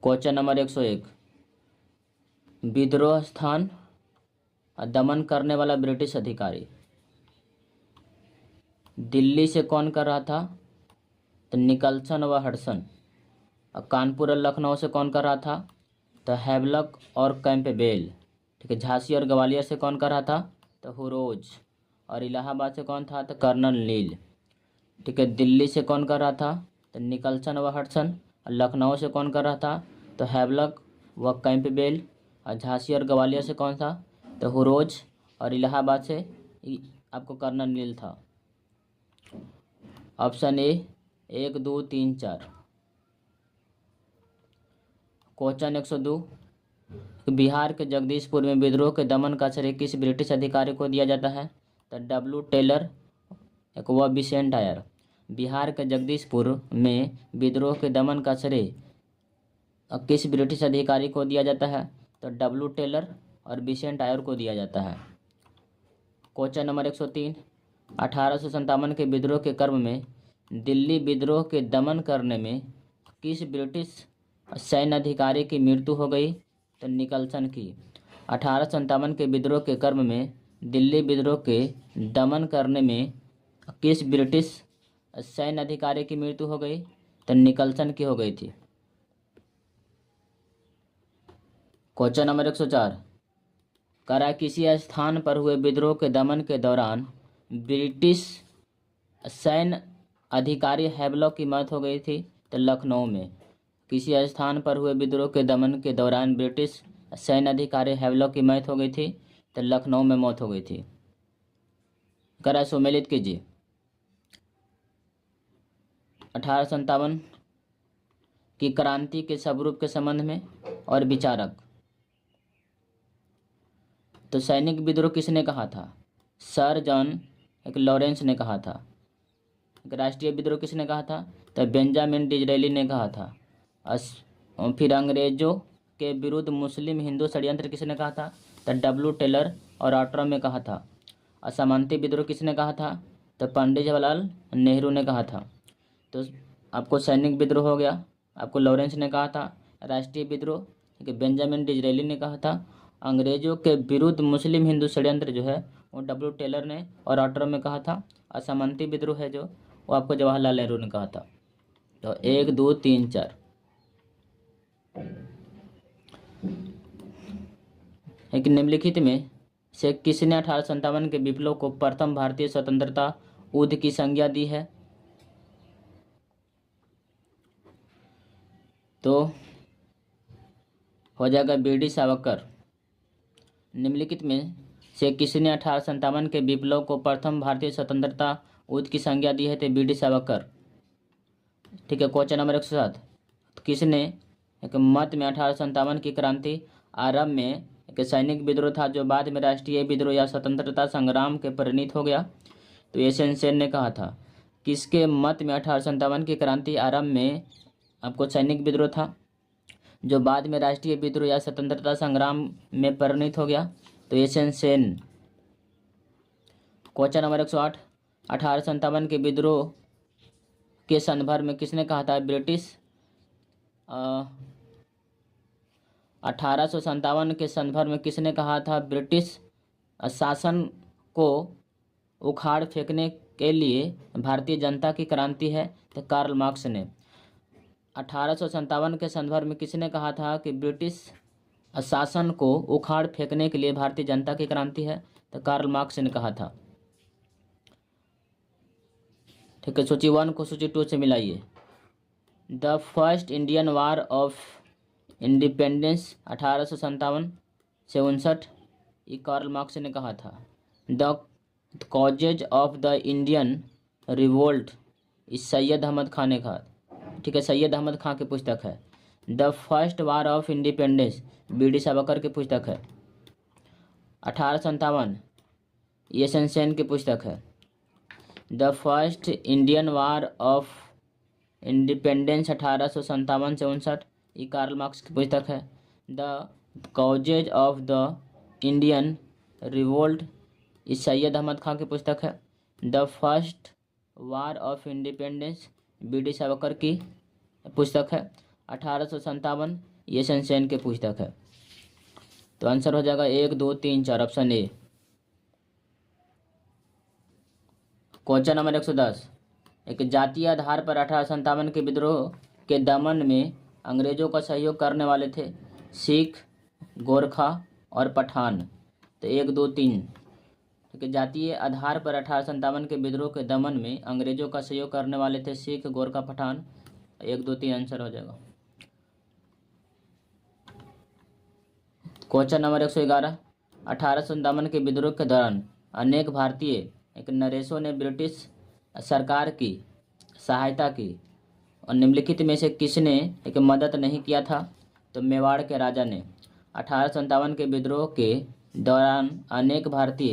Question number 101, विद्रोह स्थान दमन करने वाला ब्रिटिश अधिकारी दिल्ली से कौन कर रहा था? तो निकलसन व हडसन। और कानपुर और लखनऊ से कौन कर रहा था? तो हैवलॉक और कैंपबेल। ठीक है। झांसी और ग्वालियर से कौन कर रहा था? तो हुरोज। और इलाहाबाद से कौन था? तो कर्नल नील। ठीक है। दिल्ली से कौन कर रहा था? तो निकलसन व हडसन। और लखनऊ से कौन कर रहा था? तो हैवलॉक व कैंपबेल। और झांसी और ग्वालियर से कौन था? तो हुरोज। और इलाहाबाद से आपको कर्नल नील था। ऑप्शन ए 1 2 3 4। क्वेश्चन 102, बिहार के जगदीशपुर में विद्रोह के दमन का श्रेय किस ब्रिटिश अधिकारी को दिया जाता है? तो डब्ल्यू टेलर व विसेंट आयर। बिहार के जगदीशपुर में विद्रोह के दमन का श्रेय किस ब्रिटिश अधिकारी को दिया जाता है? तो डब्ल्यू टेलर और विसेंट आयर को दिया जाता है। क्वेश्चन नंबर 103, 1857 के विद्रोह के क्रम में दिल्ली विद्रोह के दमन करने में किस ब्रिटिश सैन्य अधिकारी की मृत्यु हो गई? तो निकलसन की। 1857 के विद्रोह के क्रम में दिल्ली विद्रोह के दमन करने में किस ब्रिटिश सैन्य अधिकारी की मृत्यु हो गई? तो निकलसन की हो गई थी। क्वेश्चन नंबर 104, करा किसी स्थान पर हुए विद्रोह के दमन के दौरान ब्रिटिश सैन्य अधिकारी हैवलॉक की मौत हो गई थी? तो लखनऊ में। किसी स्थान पर हुए विद्रोह के दमन के दौरान ब्रिटिश सैन्य अधिकारी हैवलॉक की मौत हो गई थी? तो लखनऊ में मौत हो गई थी। करा सुमेलित कीजिए। 1857 की क्रांति के स्वरूप के संबंध में और विचारक। तो सैनिक विद्रोह किसने कहा था? सर जॉन लॉरेंस ने कहा था। राष्ट्रीय विद्रोह किसने कहा था? तो बेंजामिन डिज़रायली ने कहा था। फिर अंग्रेजों के विरुद्ध मुस्लिम हिंदू षड्यंत्र किसने कहा था? तो डब्ल्यू टेलर और ऑट्रम ने कहा था। असमानती विद्रोह किसने कहा था? तो पंडित जवाहरलाल नेहरू ने कहा था। तो आपको सैनिक विद्रोह हो गया, आपको लॉरेंस ने कहा था। राष्ट्रीय विद्रोह बेंजामिन डिज़रायली ने कहा था। अंग्रेजों के विरुद्ध मुस्लिम हिंदू षड्यंत्र जो है वो डब्ल्यू टेलर ने और ऑट्रम ने कहा था। असमानती विद्रोह है जो वो आपको जवाहरलाल नेहरू ने कहा था। तो 1 2 3 4। एक निम्नलिखित में से किसने 1857 के विप्लव को प्रथम भारतीय स्वतंत्रता युद्ध की संज्ञा दी है? तो हो जाएगा बीडी सावरकर। निम्नलिखित में से किसने 1857 के विप्लव को प्रथम भारतीय स्वतंत्रता युद्ध की संज्ञा दी है? तो बीडी सावरकर। ठीक है। क्वेश्चन नंबर 107, किसने एक मत में 1857 की क्रांति आरंभ में एक सैनिक विद्रोह था जो बाद में राष्ट्रीय विद्रोह या स्वतंत्रता संग्राम के परिणत हो गया? तो एस.एन. सेन ने कहा था। किसके मत में 1857 की क्रांति आरंभ में आपको सैनिक विद्रोह था जो बाद में राष्ट्रीय विद्रोह या स्वतंत्रता संग्राम में परिणत हो गया? तो एस.एन. सेन। क्वेश्चन नंबर 108, 1857 के विद्रोह के संदर्भ में किसने कहा था? ब्रिटिश 1857 के संदर्भ में किसने कहा था? ब्रिटिश शासन को उखाड़ फेंकने के लिए भारतीय जनता की क्रांति है? तो कार्ल मार्क्स ने। 1857 के संदर्भ में किसने कहा था कि ब्रिटिश शासन को उखाड़ फेंकने के लिए भारतीय जनता की क्रांति है? तो कार्ल मार्क्स ने कहा था। ठीक है। सूची 1 को सूची 2 से मिलाइए। The first Indian war of independence 1857 से 59, ये कार्ल मार्क्स ने कहा था। The causes of the Indian revolt, इस सैयद अहमद खान ने कहा। ठीक है। सैयद अहमद खान की पुस्तक है। The first war of independence B D Savarkar की पुस्तक है। 1857 एस.एन. सेन की पुस्तक है। The first Indian war of independence 1857 से 59, ये कार्ल मार्क्स की पुस्तक है। The causes of the Indian revolt, ये सैयद अहमद खान की पुस्तक है। The first war of independence B D Savarkar की पुस्तक है। 1857 ये सनसेन के पुस्तक है। तो आंसर हो जाएगा 1 2 3 4 ऑप्शन ए। क्वेश्चन नंबर 110, एक जातीय आधार पर 1857 के विद्रोह के दमन में अंग्रेजों का सहयोग करने वाले थे सिख, गोरखा और पठान। तो 1 2 3, कि जातीय आधार पर 1857 के विद्रोह के दमन में अंग्रेजों का सहयोग करने वाले थे सिख, गोरखा, पठान। 1 2 3 आंसर हो जाएगा। क्वेश्चन नंबर 111, 1857 के विद्रोह के दौरान अनेक भारतीय एक नरेशों ने ब्रिटिश सरकार की सहायता की और निम्नलिखित में से किसने एक मदद नहीं किया था? तो मेवाड़ के राजा ने 1857 के विद्रोह के दौरान अनेक भारतीय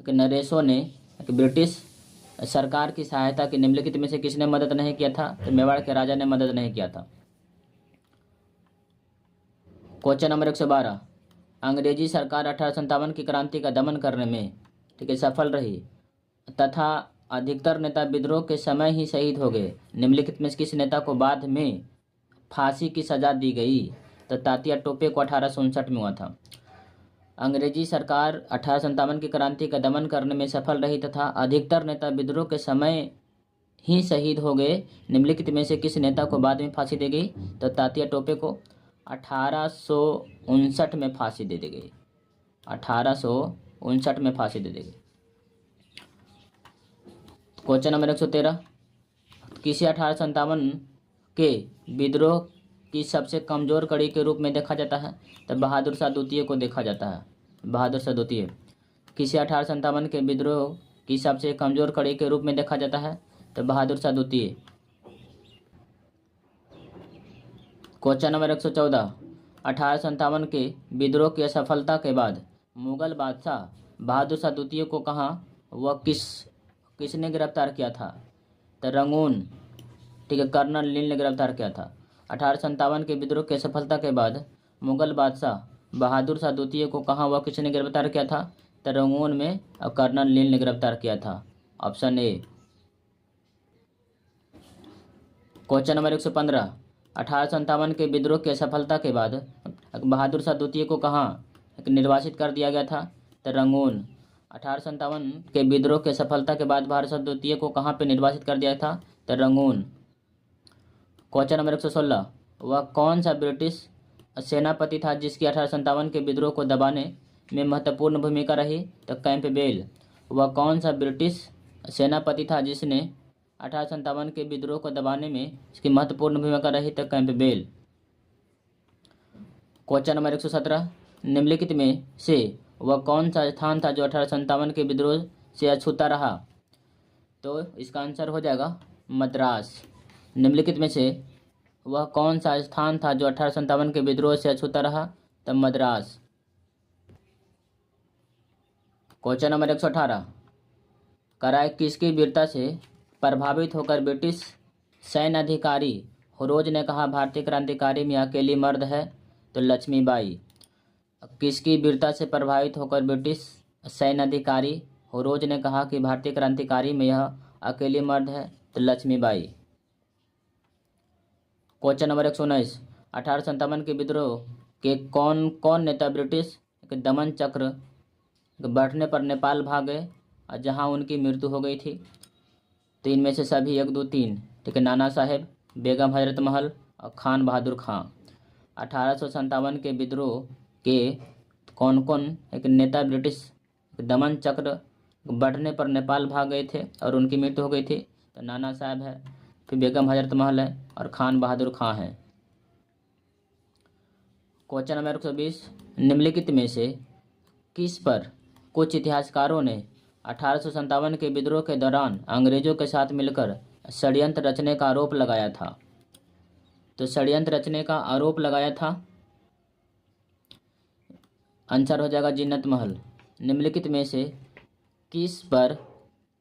एक नरेशों ने एक ब्रिटिश सरकार की सहायता की, निम्नलिखित में से किसने मदद नहीं किया था? तो मेवाड़ के राजा ने मदद नहीं किया था। क्वेश्चन नंबर 112, अंग्रेजी सरकार 1857 की क्रांति का दमन करने में ठीक है सफल रही तथा अधिकतर नेता विद्रोह के समय ही शहीद हो गए। निम्नलिखित में से किस नेता को बाद में फांसी की सजा दी गई? तो तात्या टोपे को 1859 में हुआ था। अंग्रेजी सरकार 1857 की क्रांति का दमन करने में सफल रही तथा अधिकतर नेता विद्रोह के समय ही शहीद हो गए। निम्नलिखित में से किस नेता को बाद में फांसी दी गई? तो तात्या टोपे को 1859 में फांसी दे दी गई। 1859 में फांसी दे दी गई। क्वेश्चन नंबर 113, किसे 1857 के विद्रोह की सबसे कमजोर कड़ी के रूप में देखा जाता है? तो बहादुर शाह द्वितीय को देखा जाता है। बहादुर शाह द्वितीय किसे 1857 के विद्रोह की सबसे कमजोर कड़ी के रूप में देखा जाता है? तो बहादुर शाह द्वितीय। क्वेश्चन नंबर 114, 1857 के विद्रोह की असफलता के बाद मुगल बादशाह बहादुर शाह द्वितीय को कहाँ व किसने गिरफ्तार किया था? तो रंगून ठीक है कर्नल लील ने गिरफ्तार किया था। 1857 के विद्रोह की असफलता के बाद मुगल बादशाह बहादुर शाह द्वितीय को कहाँ व किसने गिरफ्तार किया था? तो रंगून में और कर्नल लील ने गिरफ्तार किया था। Option A. क्वेश्चन नंबर 115, 1857 के विद्रोह की असफलता के बाद बहादुर शाह द्वितीय को कहाँ निर्वासित कर दिया गया था? तो रंगून। 1857 के विद्रोह की सफलता के बाद बहादुर शाह द्वितीय को कहाँ पे निर्वासित कर दिया था? तो रंगून। क्वेश्चन नंबर 116, वह कौन सा ब्रिटिश सेनापति था जिसकी 1857 के विद्रोह को दबाने में महत्वपूर्ण भूमिका रही? तो कैंपबेल। वह कौन सा ब्रिटिश सेनापति था जिसने 1857 के विद्रोह को दबाने में इसकी महत्वपूर्ण भूमिका रही? तो कैंपबेल। क्वेश्चन नंबर 117, निम्नलिखित में से वह कौन सा स्थान था जो 1857 के विद्रोह से अछूता रहा? तो इसका आंसर हो जाएगा मद्रास। निम्नलिखित में से वह कौन सा स्थान था जो 1857 के विद्रोह से अछूता रहा? तो मद्रास। क्वेश्चन नंबर 118, कराए किसकी वीरता से प्रभावित होकर ब्रिटिश सैन्य अधिकारी हुरोज ने कहा भारतीय क्रांतिकारी में अकेली मर्द है? तो लक्ष्मीबाई। किसकी वीरता से प्रभावित होकर ब्रिटिश सैन्य अधिकारी हुरोज ने कहा कि भारतीय क्रांतिकारी में यह अकेली मर्द है? तो लक्ष्मीबाई। क्वेश्चन नंबर 119, 1857 के विद्रोह के कौन कौन नेता ब्रिटिश दमन चक्र बढ़ने पर नेपाल भाग गए और जहां उनकी मृत्यु हो गई थी? तो इनमें से सभी 1 2 3 ठीक है नाना साहेब, बेगम हजरत महल और खान बहादुर खां। 1857 के विद्रोह के कौन कौन एक नेता ब्रिटिश दमन चक्र बढ़ने पर नेपाल भाग गए थे और उनकी मृत्यु हो गई थी? तो नाना साहब है, फिर बेगम हजरत महल है और खान बहादुर खां है। क्वेश्चन नंबर 120, निम्नलिखित में से किस पर कुछ इतिहासकारों ने 1857 के विद्रोह के दौरान अंग्रेजों के साथ मिलकर षड्यंत्र रचने का आरोप लगाया था? तो षड्यंत्र रचने का आरोप लगाया था, आंसर हो जाएगा जिन्नत महल। निम्नलिखित में से किस पर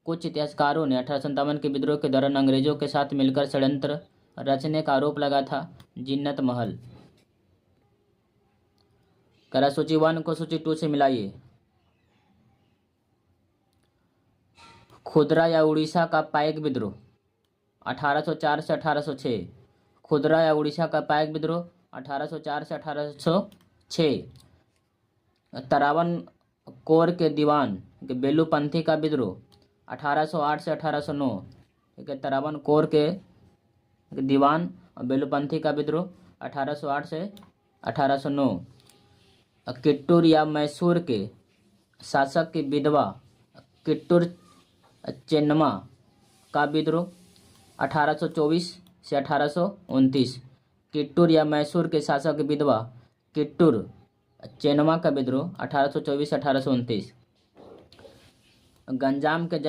कुछ इतिहासकारों ने 1857 के विद्रोह के दौरान अंग्रेजों के साथ मिलकर षड्यंत्र रचने का आरोप लगाया था? जिन्नत महल। करा सूची 1 को सूची 2 से मिलाइए। खुदरा या उड़ीसा का पाइक विद्रोह 1804 से 1806, खुदरा या उड़ीसा का पाइक विद्रोह 1804 से 1806। तरावन कोर के दीवान बेलूपंथी का विद्रोह 1808 से 1809। ठीक है, तरावन कोर के दीवान और बेलूपंथी का विद्रोह 1808 से 1809। किट्टूर या मैसूर के शासक की विधवा किट्टूर चेन्नम्मा का विद्रोह 1824 से 1829। किट्टूर या मैसूर के शासक की विधवा किट्टूर चेन्नम्मा का विद्रोह 1824 से 1829। गंजाम के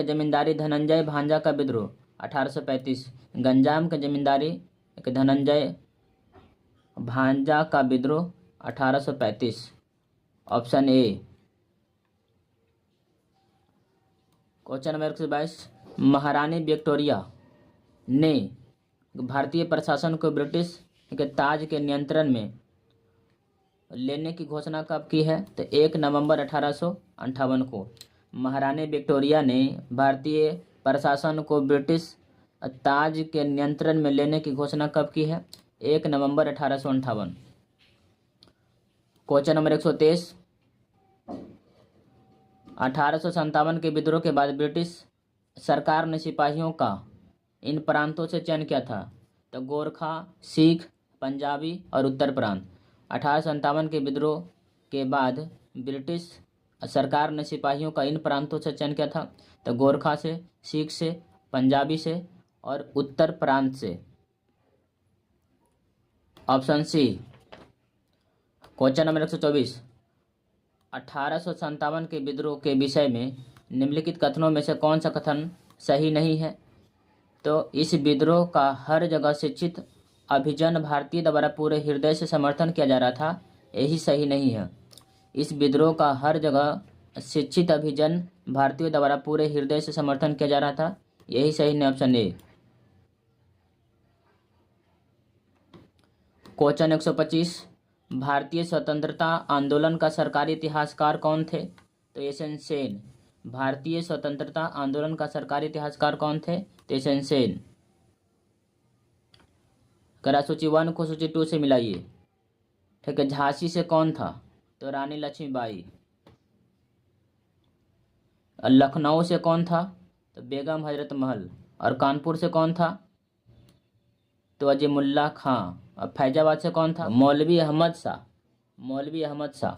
जमींदारी धनंजय भांजा का विद्रोह 1835। गंजाम के जमींदारी धनंजय भांजा का विद्रोह 1835। Option A. Question number 122। महारानी विक्टोरिया ने भारतीय प्रशासन को ब्रिटिश के ताज के नियंत्रण में लेने की घोषणा कब की है? तो 1 नवंबर 1858 को। महारानी विक्टोरिया ने भारतीय प्रशासन को ब्रिटिश ताज के नियंत्रण में लेने की घोषणा कब की है? 1 नवंबर 1858। Question number 123। 1857 के विद्रोह के बाद ब्रिटिश सरकार ने सिपाहियों का इन प्रांतों से चयन किया था? तो गोरखा, सिख, पंजाबी और उत्तर प्रांत। 1857 के विद्रोह के बाद ब्रिटिश सरकार ने सिपाहियों का इन प्रांतों से चयन किया था? तो गोरखा से, सिख से, पंजाबी से और उत्तर प्रांत से। Option C. Question number 124। 1857 के विद्रोह के विषय में निम्नलिखित कथनों में से कौन सा कथन सही नहीं है? तो इस विद्रोह का हर जगह शिक्षित अभिजन भारतीय द्वारा पूरे हृदय से समर्थन किया जा रहा था, यही सही नहीं है। इस विद्रोह का हर जगह शिक्षित अभिजन भारतीयों द्वारा पूरे हृदय से समर्थन किया जा रहा था, यही सही नहीं। Option A. क्वेश्चन 125। भारतीय स्वतंत्रता आंदोलन का सरकारी इतिहासकार कौन थे? तो एसएन सेन। भारतीय स्वतंत्रता आंदोलन का सरकारी इतिहासकार कौन थे? तो एसएन सेन। करा सूची 1 को सूची 2 से मिलाइए। ठीक है, झांसी से कौन था? तो रानी लक्ष्मीबाई। लखनऊ से कौन था? तो बेगम हजरत महल। और कानपुर से कौन था? तो अजीमुल्ला खां। और फैजाबाद से कौन था? मौलवी अहमद शाह। मौलवी अहमद शाह।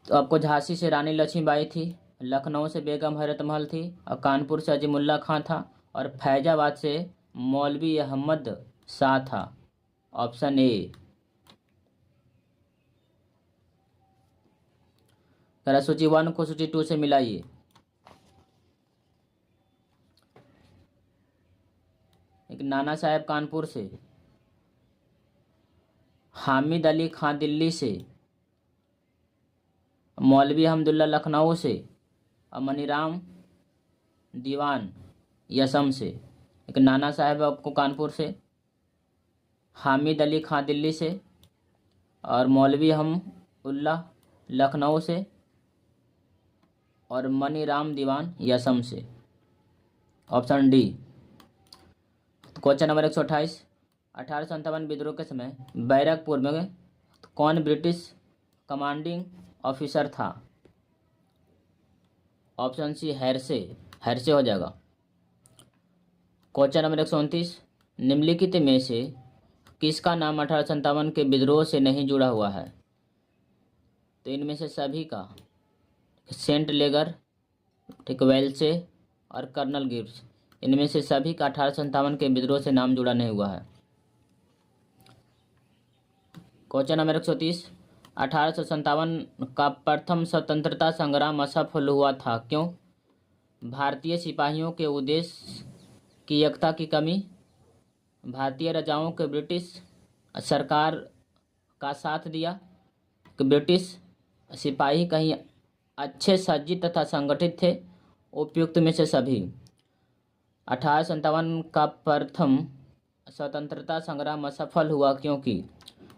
तो आपको झांसी से रानी लक्ष्मीबाई थी, लखनऊ से बेगम हजरत महल थी और कानपुर से अजीमुल्ला खां था और फैजाबाद से मौलवी अहमद शाह था। ऑप्शन ए। जरा सूची 1 को सूची 2 से मिलाइए। एक नाना साहेब कानपुर से, हामिद अली खां दिल्ली से, मौलवी अहमदुल्ला लखनऊ से और मनीराम दीवान यसम से। एक नाना साहेब आपको कानपुर से, हामिद अली खां दिल्ली से और मौलवी अहमदुल्ला लखनऊ से और मनीराम दीवान यसम से। Option D. Question number 128। 1857 विद्रोह के समय बैरकपुर में कौन ब्रिटिश कमांडिंग ऑफिसर था? Option C Hearsey. हैरसे हो जाएगा। Question number 129। निम्नलिखित में से किसका नाम 1857 के विद्रोह से नहीं जुड़ा हुआ है? तो इनमें से सभी का। सेंट लेगर, ठीक, वेल्से और कर्नल गिब्स, इनमें से सभी का 1857 के विद्रोह से नाम जुड़ा नहीं हुआ है। Question number 130। 1857 का प्रथम स्वतंत्रता संग्राम असफल हुआ था, क्यों? भारतीय सिपाहियों के उद्देश्य की एकता की कमी, भारतीय राजाओं के ब्रिटिश सरकार का साथ दिया, कि ब्रिटिश सिपाही कहीं अच्छे सज्जित तथा संगठित थे, उपयुक्त में से सभी। 1857 का प्रथम स्वतंत्रता संग्राम असफल हुआ क्योंकि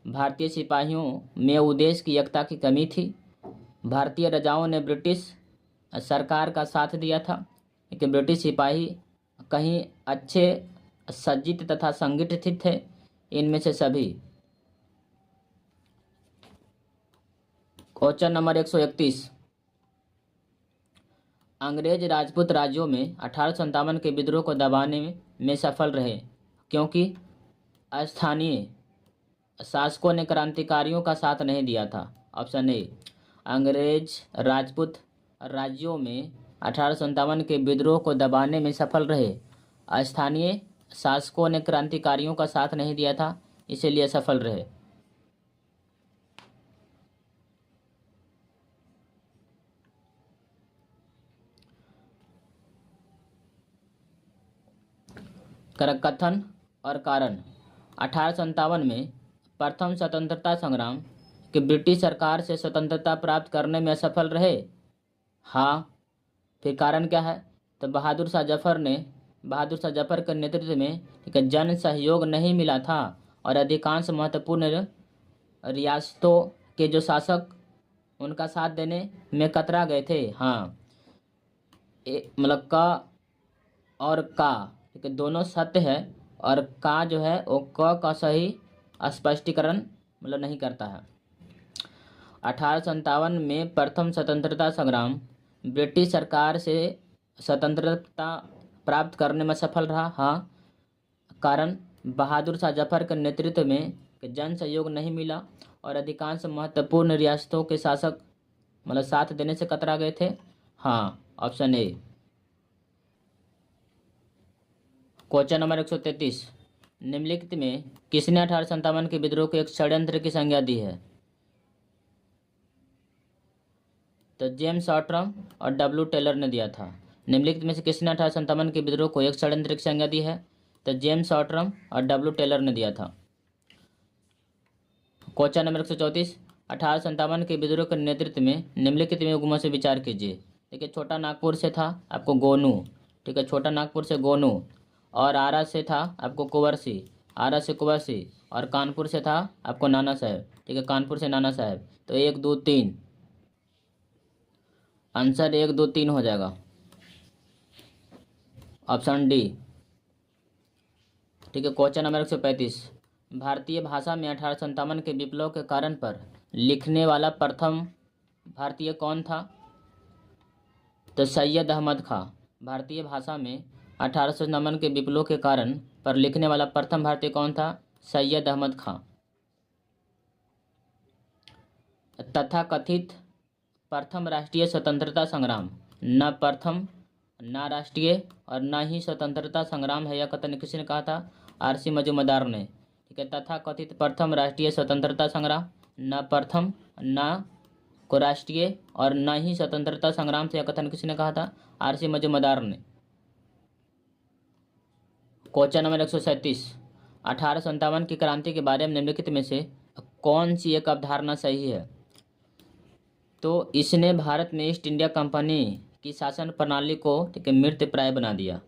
भारतीय सिपाहियों में उद्देश्य की एकता की कमी थी, भारतीय राजाओं ने ब्रिटिश सरकार का साथ दिया था, कि ब्रिटिश सिपाही कहीं अच्छे सज्जित तथा संगठित थे? इनमें से सभी। क्वेश्चन नंबर 131, अंग्रेज राजपूत राज्यों में 1857 के विद्रोह को दबाने में सफल रहे क्योंकि स्थानीय शासकों ने क्रांतिकारियों का साथ नहीं दिया था। ऑप्शन ए, अंग्रेज राजपूत राज्यों में 1857 के विद्रोह को दबाने में सफल रहे, स्थानीय शासकों ने क्रांतिकारियों का साथ नहीं दिया था, इसीलिए सफल रहे। कथन और कारण। 1857 में प्रथम स्वतंत्रता संग्राम कि ब्रिटिश सरकार से स्वतंत्रता प्राप्त करने में असफल रहे। हाँ, फिर कारण क्या है? तो बहादुर शाह जफर के नेतृत्व में एक जन सहयोग नहीं मिला था और अधिकांश महत्वपूर्ण रियासतों के जो शासक उनका साथ देने में कतरा गए थे। हाँ, मतलब का और का, ठीक है, दोनों सत्य है और का जो है वो क का सही स्पष्टीकरण मतलब नहीं करता है। 1857 में प्रथम स्वतंत्रता संग्राम ब्रिटिश सरकार से स्वतंत्रता प्राप्त करने में सफल रहा। हाँ, कारण बहादुर शाह जफर के नेतृत्व में जन सहयोग नहीं मिला और अधिकांश महत्वपूर्ण रियासतों के शासक मतलब साथ देने से कतरा गए थे। हाँ, ऑप्शन ए। क्वेश्चन नंबर 133, निम्नलिखित में किसने 1857 के विद्रोह को एक षड्यंत्र की संज्ञा दी है? तो जेम्स ऑट्रम और डब्ल्यू टेलर ने दिया था। निम्नलिखित में से किसने 1857 के विद्रोह को एक षड्यंत्र की संज्ञा दी है? तो जेम्स ऑट्रम और डब्ल्यू टेलर ने दिया था। क्वेश्चन नंबर 134, 1857 के विद्रोह के नेतृत्व में निम्नलिखित में उगमों से विचार कीजिए। देखिए, छोटा नागपुर से था आपको गोनू, ठीक है, छोटा नागपुर से गोनू, और आरा से था आपको कुंवर सिंह, और कानपुर से था आपको नाना साहब, ठीक है, कानपुर से नाना साहब। तो 1 2 3, आंसर 1 2 3 हो जाएगा, ऑप्शन डी। ठीक है, क्वेश्चन नंबर 135, भारतीय भाषा में 1857 के विप्लव के कारण पर लिखने वाला प्रथम भारतीय कौन था? तो सैयद अहमद खां। भारतीय भाषा में 1857 के विप्लव के कारण पर लिखने वाला प्रथम भारतीय कौन था? सैयद अहमद खां। तथाकथित प्रथम राष्ट्रीय स्वतंत्रता संग्राम, न प्रथम, न राष्ट्रीय और न ही स्वतंत्रता संग्राम है, यह कथन किसने कहा था? आरसी मजूमदार ने। ठीक है, तथाकथित प्रथम राष्ट्रीय स्वतंत्रता संग्राम, न प्रथम, न को राष्ट्रीय और न ही स्वतंत्रता संग्राम से, यह कथन किसने कहा था? आरसी मजूमदार ने। क्वेश्चन नंबर 137, 1857 की क्रांति के बारे में निम्नलिखित में से कौन सी एक अवधारणा सही है? तो इसने भारत में ईस्ट इंडिया कंपनी की शासन प्रणाली को मृत प्राय बना दिया।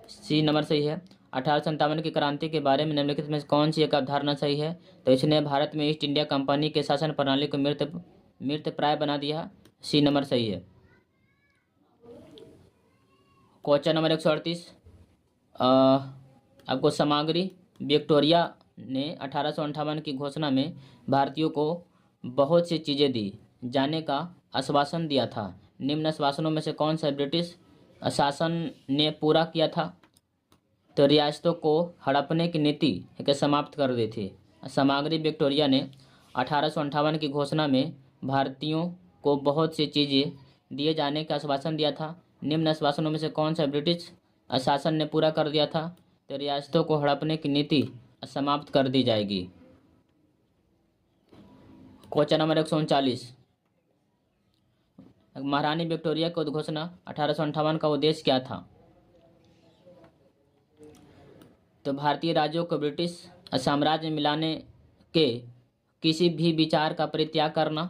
सी नंबर सही है। 1857 की क्रांति के बारे में निम्नलिखित में कौन सी एक अवधारणा सही है? तो इसने भारत में ईस्ट इंडिया कंपनी के शासन प्रणाली को मृत प्राय बना दिया। सी नंबर सही है। क्वेश्चन नंबर 138, आपको सामग्री विक्टोरिया ने 1858 की घोषणा में भारतीयों को बहुत सी चीज़ें दी जाने का आश्वासन दिया था। निम्न आश्वासनों में से कौन सा ब्रिटिश शासन ने पूरा किया था? तो रियासतों को हड़पने की नीति के समाप्त कर दी थी। सामग्री विक्टोरिया ने 1858 की घोषणा में भारतीयों को बहुत सी चीज़ें दिए जाने का आश्वासन दिया था। निम्न आश्वासनों में से कौन सा ब्रिटिश शासन ने पूरा कर दिया था? तो रियासतों को हड़पने की नीति समाप्त कर दी जाएगी। क्वेश्चन नंबर 139, महारानी विक्टोरिया की उद्घोषणा 1858 का उद्देश्य क्या था? तो भारतीय राज्यों को ब्रिटिश साम्राज्य में मिलाने के किसी भी विचार का परित्याग करना।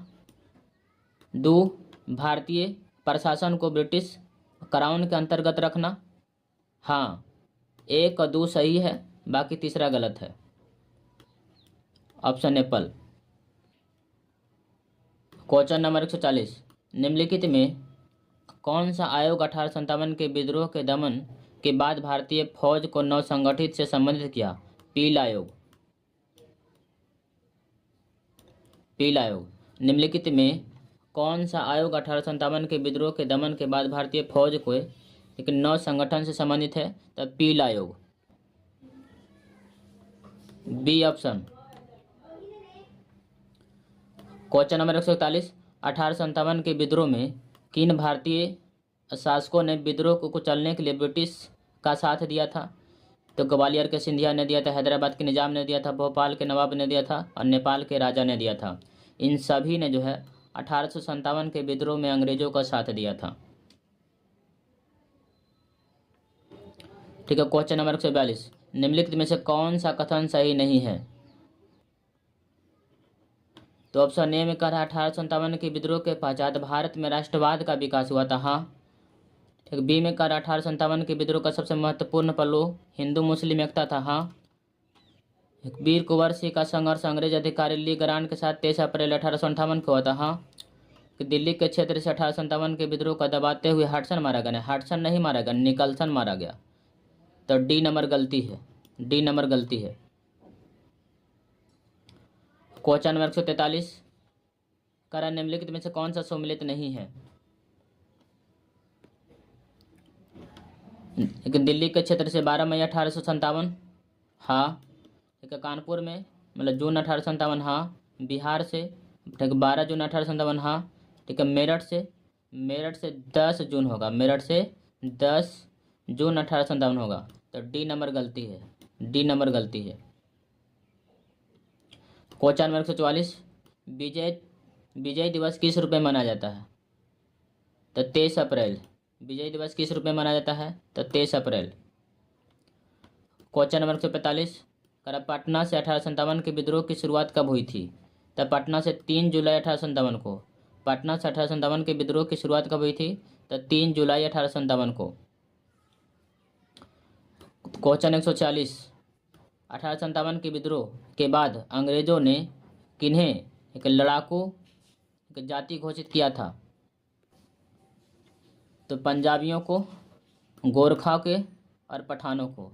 2, भारतीय प्रशासन को ब्रिटिश क्राउन के अंतर्गत रखना। हाँ, 1 और 2 सही है, बाकी तीसरा गलत है, ऑप्शन एप्पल। क्वेश्चन नंबर 140, निम्नलिखित में कौन सा आयोग 1857 के विद्रोह के दमन के बाद भारतीय फौज को नवसंगठित से संबंधित किया? पील आयोग। पील आयोग। निम्नलिखित में कौन सा आयोग 1857 के विद्रोह के दमन के बाद भारतीय फौज को एक नव संगठन से संबंधित है? तब पील आयोग। B option. क्वेश्चन नंबर 141, 1857 के विद्रोह में किन भारतीय शासकों ने विद्रोह को कुचलने के लिए ब्रिटिश का साथ दिया था? तो ग्वालियर के सिंधिया ने दिया था, हैदराबाद के निजाम ने दिया था, भोपाल के नवाब ने दिया था और नेपाल के राजा ने दिया था। इन सभी ने जो है 1857 के विद्रोह में अंग्रेजों का साथ दिया था। ठीक है। क्वेश्चन नंबर 142, निम्नलिखित में से कौन सा कथन सही नहीं है? तो ऑप्शन ए में कह रहा है 1857 के विद्रोह के पश्चात भारत में राष्ट्रवाद का विकास हुआ था। हाँ। ठीक। बी में कह रहा है 1857 के विद्रोह का सबसे महत्वपूर्ण पहलू हिंदू मुस्लिम एकता था। हाँ। वीर कुंवर सिंह का संघर्ष अंग्रेज अधिकारी ली ग्रांट के साथ 23 अप्रैल 1858 को हुआ था। हाँ। दिल्ली के क्षेत्र से 1857 के विद्रोह को दबाते हुए हडसन मारा गया। हडसन नहीं मारा गया, निकलसन मारा गया। तो डी नंबर गलती है। डी नंबर गलती है। क्वेश्चन नंबर 143, करा निम्नलिखित में से कौन सा सम्मिलित नहीं है? दिल्ली के क्षेत्र से 12 मई 1857। हाँ। ठीक है। कानपुर में मतलब जून 1857। हाँ। बिहार से ठीक है 12 जून 1857। हाँ। ठीक है। मेरठ से 10 जून होगा। मेरठ से 10 जून 1857 होगा। तो डी नंबर गलती है। डी नंबर गलती है। क्वेश्चन नंबर 144, विजय दिवस किस रूप में मनाया जाता है? तो 23 अप्रैल। विजय दिवस किस रूप में मनाया जाता है? तो 23 अप्रैल। क्वेश्चन नंबर 145, करा पटना से 1857 के विद्रोह की शुरुआत कब हुई थी? तब पटना से 3 जुलाई 1857 को। पटना से 1857 के विद्रोह की शुरुआत कब हुई थी? तो 3 जुलाई 1857 को। क्वेश्चन 146, 1857 के विद्रोह के बाद अंग्रेजों ने किन्हें एक लड़ाकू एक जाति घोषित किया था? तो पंजाबियों को, गोरखा के और पठानों को।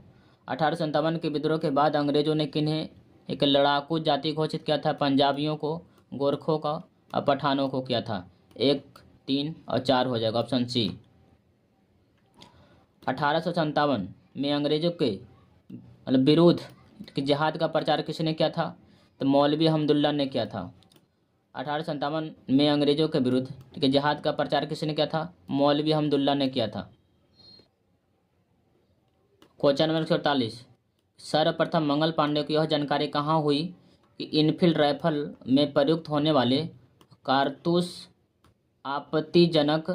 1857 के विद्रोह के बाद अंग्रेजों ने किन्हें एक लड़ाकू जाति घोषित किया था? पंजाबियों को, गोरखों का और पठानों को किया था। 1, 3 और 4 हो जाएगा ऑप्शन सी। 1857 में अंग्रेजों के मतलब विरुद्ध कि जिहाद का प्रचार किसने किया था? तो मौलवी हमदुल्ला ने किया था। 1857 में अंग्रेजों के विरुद्ध ठीक है जिहाद का प्रचार किसने किया था? मौलवी हमदुल्ला ने किया था। क्वेश्चन नंबर 148, सर्वप्रथम मंगल पांडे को यह जानकारी कहाँ हुई कि इनफील्ड राइफल में प्रयुक्त होने वाले कारतूस आपत्तिजनक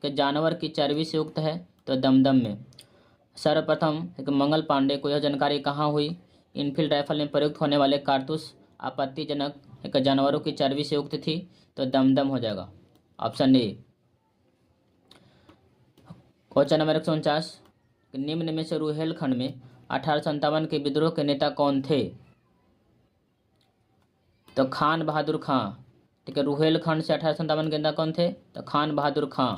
के जानवर की चर्बी से युक्त है? तो दमदम में। सर्वप्रथम एक मंगल पांडे को यह जानकारी कहाँ हुई? इनफील्ड राइफल में प्रयुक्त होने वाले कारतूस आपत्तिजनक एक जानवरों की चर्बी से युक्त थी। तो दमदम हो जाएगा ऑप्शन ए। क्वेश्चन नंबर 149, निम्न में से रुहेलखंड में 1857 के विद्रोह के नेता कौन थे? तो खान बहादुर खां। ठीक है। रुहेलखंड से 1857 के नेता कौन थे? तो खान बहादुर खां।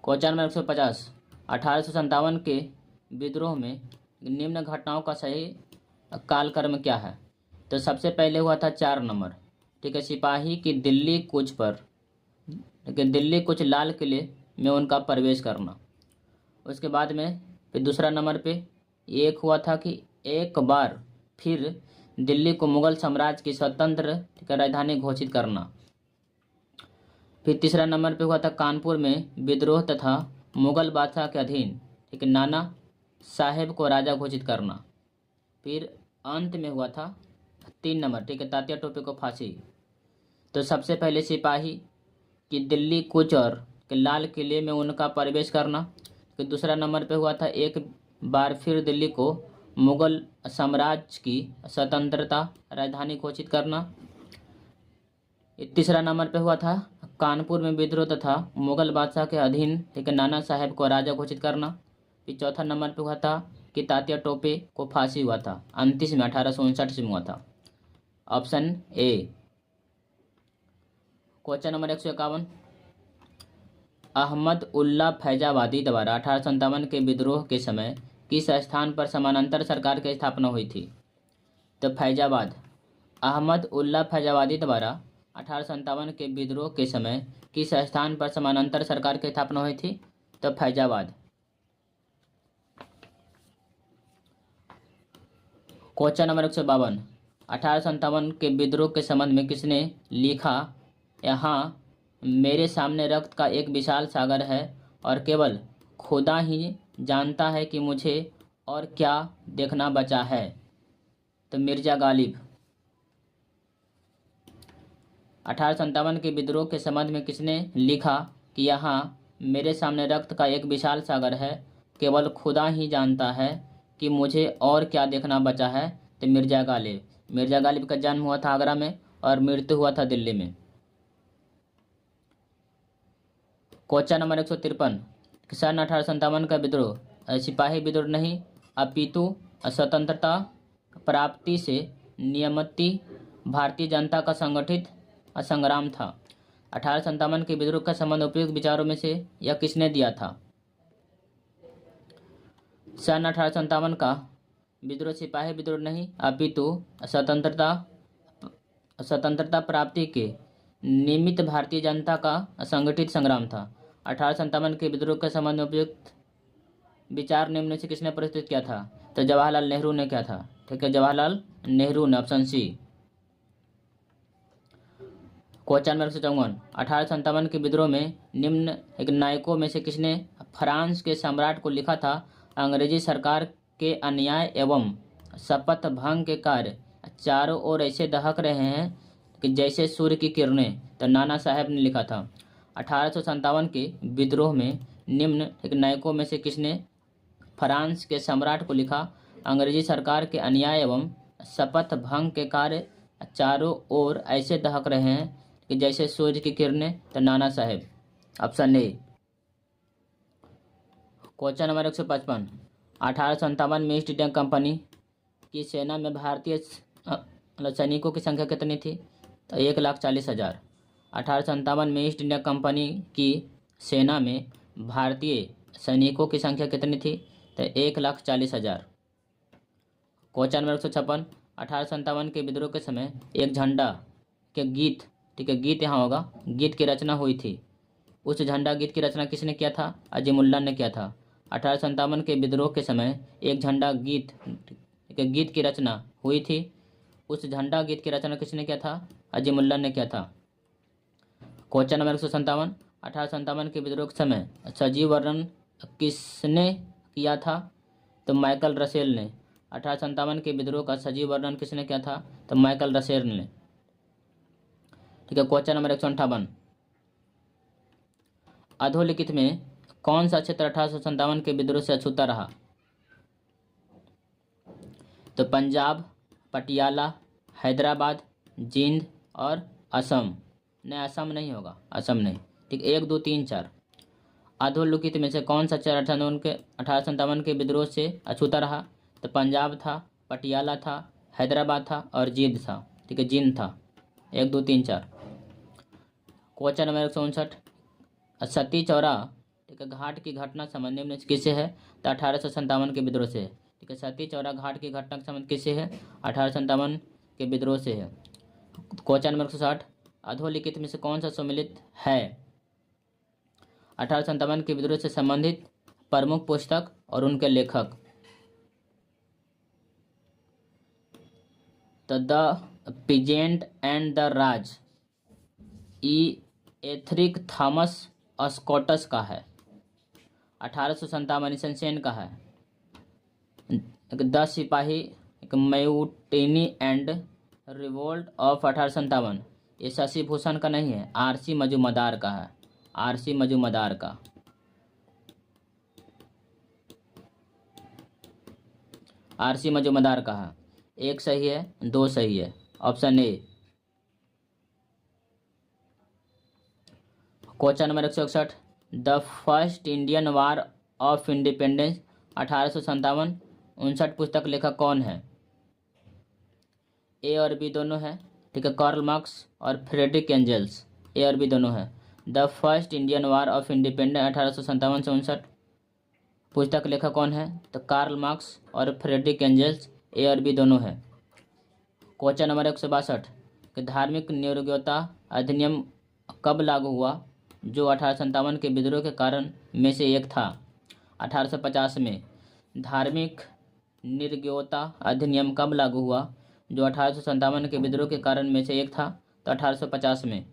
क्वेश्चन नंबर 150, 1857 के विद्रोह में निम्न घटनाओं का सही कालक्रम क्या है? तो सबसे पहले हुआ था 4 नंबर। ठीक है। सिपाही की दिल्ली कूच पर ठीक है दिल्ली कूच लाल किले में उनका प्रवेश करना। उसके बाद में फिर दूसरा नंबर पे एक हुआ था कि एक बार फिर दिल्ली को मुगल साम्राज्य की स्वतंत्र ठीक है राजधानी घोषित करना। फिर तीसरा नंबर पे हुआ था कानपुर में विद्रोह तथा मुगल बादशाह के अधीन ठीक है नाना साहेब को राजा घोषित करना। फिर अंत में हुआ था 3 नंबर ठीक है तात्या टोपे को फांसी। तो सबसे पहले सिपाही कि दिल्ली कूच और लाल किले में उनका प्रवेश करना। फिर दूसरा नंबर पे हुआ था एक बार फिर दिल्ली को मुगल साम्राज्य की स्वतंत्रता राजधानी घोषित करना। तीसरा नंबर पे हुआ था कानपुर में विद्रोह तथा मुगल बादशाह के अधीन ठीक है नाना साहेब को राजा घोषित करना। फिर चौथा नंबर पे हुआ था कि तात्या टोपे को फांसी हुआ था 29 में 1859 में हुआ था option A. Question number 151, Ahmadullah Faizabadi द्वारा 1857 के विद्रोह के समय किस स्थान पर समानांतर सरकार की स्थापना हुई थी? तो फैजाबाद। अहमद उल्ला फैजाबादी द्वारा 1857 के विद्रोह के समय किस स्थान पर समानांतर सरकार की स्थापना हुई थी? तो फैजाबाद। क्वेश्चन नंबर 152, 1857 के विद्रोह के संबंध में किसने लिखा? यहाँ मेरे सामने रक्त का एक विशाल सागर है और केवल खुदा ही जानता है कि मुझे और क्या देखना बचा है। तो मिर्जा गालिब। 1857 के विद्रोह के संबंध में किसने लिखा कि यहाँ मेरे सामने रक्त का एक विशाल सागर है, केवल खुदा ही जानता है कि मुझे और क्या देखना बचा है? तो मिर्जा गालिब। मिर्जा गालिब का जन्म हुआ था आगरा में और मृत्यु हुआ था दिल्ली में। क्वेश्चन नंबर 153, सन 1857 का विद्रोह सिपाही विद्रोह नहीं अपितु स्वतंत्रता प्राप्ति से नियमित भारतीय जनता का संगठित संग्राम था। 1857 के विद्रोह का संबंध उपयुक्त विचारों में से यह किसने दिया था? सन 1857 का विद्रोह सिपाही विद्रोह नहीं अपितु स्वतंत्रता प्राप्ति के निमित्त भारतीय जनता का संगठित संग्राम था। 1857 के विद्रोह के संबंध में उपयुक्त विचार निम्न से किसने प्रस्तुत किया था? तो जवाहरलाल नेहरू ने किया था। ठीक है, जवाहरलाल नेहरू ने, ऑप्शन सी। क्वेश्चन नंबर 154, 1857 के विद्रोह में निम्न एक नायकों में से किसने फ्रांस के सम्राट को लिखा था? अंग्रेजी सरकार के अन्याय एवं शपथ भंग के कार्य चारों ओर ऐसे दहक रहे हैं कि जैसे सूर्य की किरणें। तो नाना साहब ने लिखा था। 1857 के विद्रोह में निम्न एक नायकों में से किसने फ्रांस के सम्राट को लिखा? अंग्रेजी सरकार के अन्याय एवं शपथ भंग के कार्य चारों ओर ऐसे दहक रहे हैं कि जैसे सूर्य की किरणें। तो नाना साहब, ऑप्शन ए। क्वेश्चन नंबर 155, 1857 में ईस्ट इंडिया कंपनी की सेना में भारतीय सैनिकों की संख्या कितनी थी? तो 1,40,000। 1857 में ईस्ट इंडिया कंपनी की सेना में भारतीय सैनिकों की संख्या कितनी थी? तो 1,40,000। क्वेश्चन नंबर 156, 1857 के विद्रोह के समय एक झंडा के गीत, ठीक है, गीत यहाँ होगा, गीत की रचना हुई थी। उस झंडा गीत की रचना किसने किया था? अजीमुल्ला ने किया था। 1857 के विद्रोह के समय एक झंडा गीत, ठीक है, गीत की रचना हुई थी। उस झंडा गीत की रचना किसने किया था? अजीमुल्ला ने किया था। क्वेश्चन नंबर 157, 1857 के विद्रोह के समय सजीव वर्णन किसने किया था? तो माइकल रसेल ने। 1857 के विद्रोह का सजीव वर्णन किसने किया था? तो माइकल रसेल ने। ठीक है, क्वेश्चन नंबर 158, अधोलिखित में कौन सा क्षेत्र 1857 के विद्रोह से अछूता रहा? तो पंजाब, पटियाला, हैदराबाद, जींद और असम। नहीं, असम नहीं होगा, असम नहीं। ठीक, 1, 2, 3, 4। अधोलिखित में से कौन सा क्षेत्र 1857 के विद्रोह से अछूता रहा? तो पंजाब था, पटियाला था, हैदराबाद था और जींद था। ठीक है, जींद था। 1, 2, 3, 4। क्वेश्चन नंबर 159, सती चौरा, ठीक है, घाट की घटना संबंध निम्न किससे है? तो 1857 के विद्रोह से। ठीक है, सती चौरा घाट की घटना का संबंध किससे है? 1857 के विद्रोह से है। क्वेश्चन नंबर 160, अधोलिखित में से कौन सा सम्मिलित है 1857 के विद्रोह से संबंधित प्रमुख पुस्तक और उनके लेखक? तो the peasant and the Raj etheric Thomas Scots का है। 1857 सेन का है। 10 सिपाही, एक म्यूटिनी एंड रिवोल्ट ऑफ 1857, ये शशि भूषण का नहीं है, आरसी मजूमदार का है, आरसी मजूमदार का। आरसी मजूमदार का है। 1 सही है, 2 सही है, option A. Question number 161, the first Indian war of independence 1857 59 पुस्तक लेखक कौन है? ए और बी दोनों है। ठीक है, कार्ल मार्क्स और फ्रेडरिक एंजल्स, ए और बी दोनों है। The first Indian war of independence 1857 से 59। पुस्तक लेखक कौन है? तो कार्ल मार्क्स और फ्रेडरिक एंजल्स, ए और बी दोनों है। क्वेश्चन नंबर 162 कि धार्मिक नियोक्ता अधिनियम कब लागू हुआ, जो 1857 के विद्रोह के कारण में से एक था? 1850 में। धार्मिक निर्गोता अधिनियम कब लागू हुआ, जो 1857 के विद्रोह के कारण में से एक था? तो 1850 में।